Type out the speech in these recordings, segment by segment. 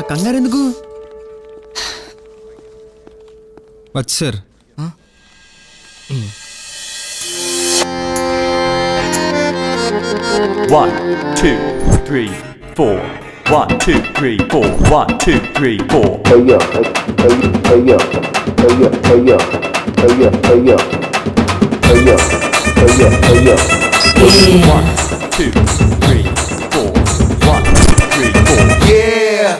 కంగారు ఎందుకు? వచ్చి sir. 1 2 3 4 1 2 3 4 1 2 3 4 hey yo hey yo hey yo hey yo hey yo hey yo hey yo hey yo hey yo 1 2 3 4 1 2 3 4 yeah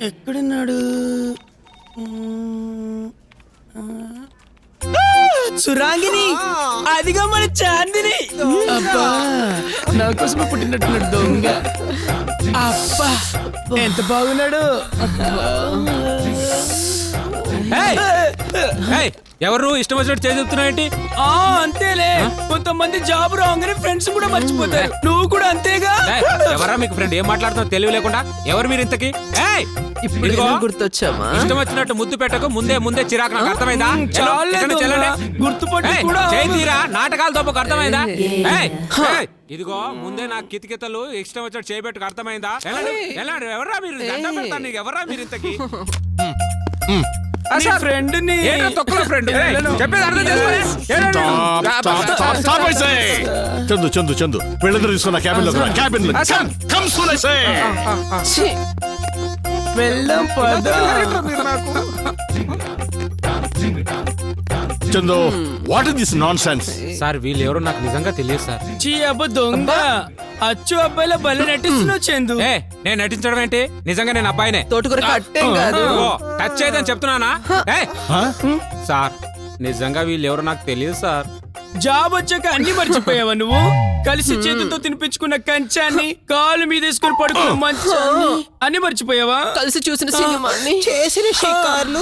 ఎక్కడున్నాడు? సురాంగిని, అదిగా మన చాందిని. అబ్బా, నా కోసమే పుట్టినట్టున్నాడు దొంగ. అబ్బా, ఎంత బాగున్నాడు. ఎవరు ఇష్టం వచ్చినట్టు చేసి చెప్తున్నావు? అంతేలే, కొంతమంది జాబ్ రాగానే ఫ్రెండ్స్ కూడా మర్చిపోతారు. నువ్వు కూడా అంతేగా. ఎవరా మీకు ఫ్రెండ్? ఏం మాట్లాడుతున్నావు తెలివి లేకుండా? ఎవరు మీరు ఇంతకి? గుర్తొచ్చామా? ఇష్టం వచ్చినట్టు ముద్దు పెట్టకు, ముందే చిరాకు. నాకు అర్థమైందా? గుర్తుపట్టి కూడా చేతిరా నాటకాలు తప్పకు. అర్థమైందా? ఇదిగో ముందే నాకు కితకితలు ఇష్టం వచ్చినట్టు చేయబెట్టుకు. అర్థమైందా? ఎవరా మీరు? దండం పెడతాను నీకు. ఎవరా మీరు ఇంతకి? ఫ్రెండ్ చందు చందు వీళ్ళందరూ తీసుకున్న క్యాబిన్ లో వెళ్దాం పద. Chandu, what is this non sense? Sir వీళ్ళు ఎవరో నాకు నిజంగా తెలియదు సార్. చీ అబ్బ దొంగ, అచ్చు అబ్బాయిల బలి నటిస్తున్నావు చందు. నేను నటించడం ఏంటి? నిజంగా నేను అబ్బాయినే. తోటకూర కట్టేం కాదు. టచ్ చేయదని చెప్తున్నానా? సార్ నిజంగా వీళ్ళు ఎవరో నాకు తెలియదు సార్. జాబ్ వచ్చాక అన్ని మర్చిపోయావా నువ్వు? కలిసి చేతులతో తినిపించుకున్న కంచాన్ని, కాలు మీద వేసుకుని పడుకున్న మంచాన్ని అన్ని మర్చిపోయావా? కలిసి చూసిన సినిమాని, చేసిన షికార్లు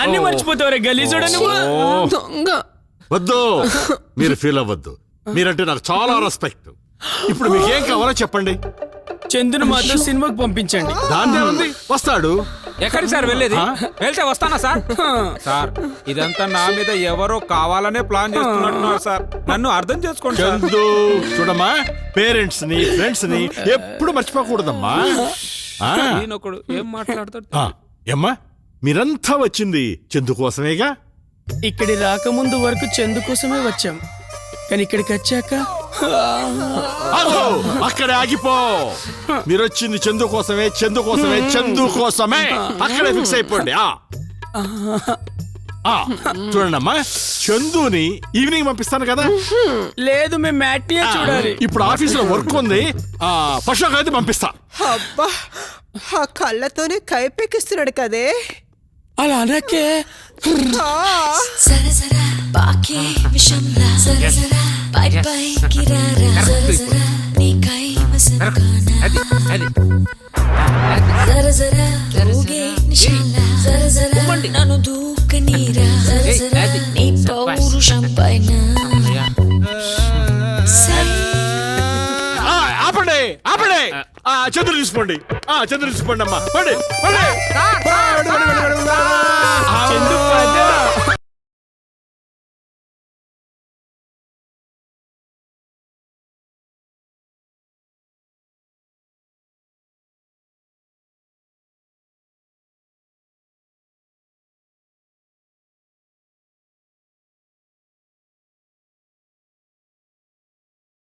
అన్ని మర్చిపోతావరా గలీజుడా నువ్వు. దొంగ. వద్దు, మీరు ఫీల్ అవ్వద్దు. మీరంటే నాకు చాలా రెస్పెక్ట్. ఇప్పుడు మీకేం కావాలో చెప్పండి. చందును మాత్రం సినిమాకి పంపించండి. దాన్నే ఉంది, వస్తాడు. ఎక్కడికి సార్ వెళ్ళేది? వెళ్తే వస్తానా సార్? సార్ ఇదంతా నా మీద ఎవరో కావాలనే ప్లాన్ చేస్తున్నట్టున్నారు సార్. నన్ను అర్థం చేసుకోండి. చందు చూడమ్మా, పేరెంట్స్ ని ఫ్రెండ్స్ ని ఎప్పుడు మర్చిపోకూడదమ్మా. నేనొకడు ఏం మాట్లాడతాడు? ఏమ్మా, మీరంతా వచ్చింది చందు కోసమేగా? ఇక్కడి రాకముందు వరకు చందు కోసమే వచ్చాం, కానీ ఇక్కడికి వచ్చాక అక్కడే ఆగిపో. మీరు వచ్చింది చందు కోసమే, చందు కోసమే, చందు కోసమే. అక్కడే ఫిక్స్ అయిపోండి. చూడండి అమ్మా, చందుని ఈవినింగ్ పంపిస్తాను కదా. లేదు, మేము మ్యాట్నియే చూడాలి. ఇప్పుడు ఆఫీస్ లో వర్క్ ఉంది. ఫస్ట్ అయితే పంపిస్తా. అబ్బా, ఆ కళ్ళతోనే కైపెక్కిస్తున్నాడు కదే. అలా అనకే. సరసరా బాకే విషంలా సరసరా పై పై కిరారా సరసరా నీకై వసంకానా సరసరా ఊగే నిషాలా సరసరా నన్ను దూకనీరా సరసరా నీ పౌరుషం పైన. ఆపండి ఆపండి, చంద్రుడు తీసుకోండి. చంద్రుడు తీసుకోండి అమ్మా. చందు పద.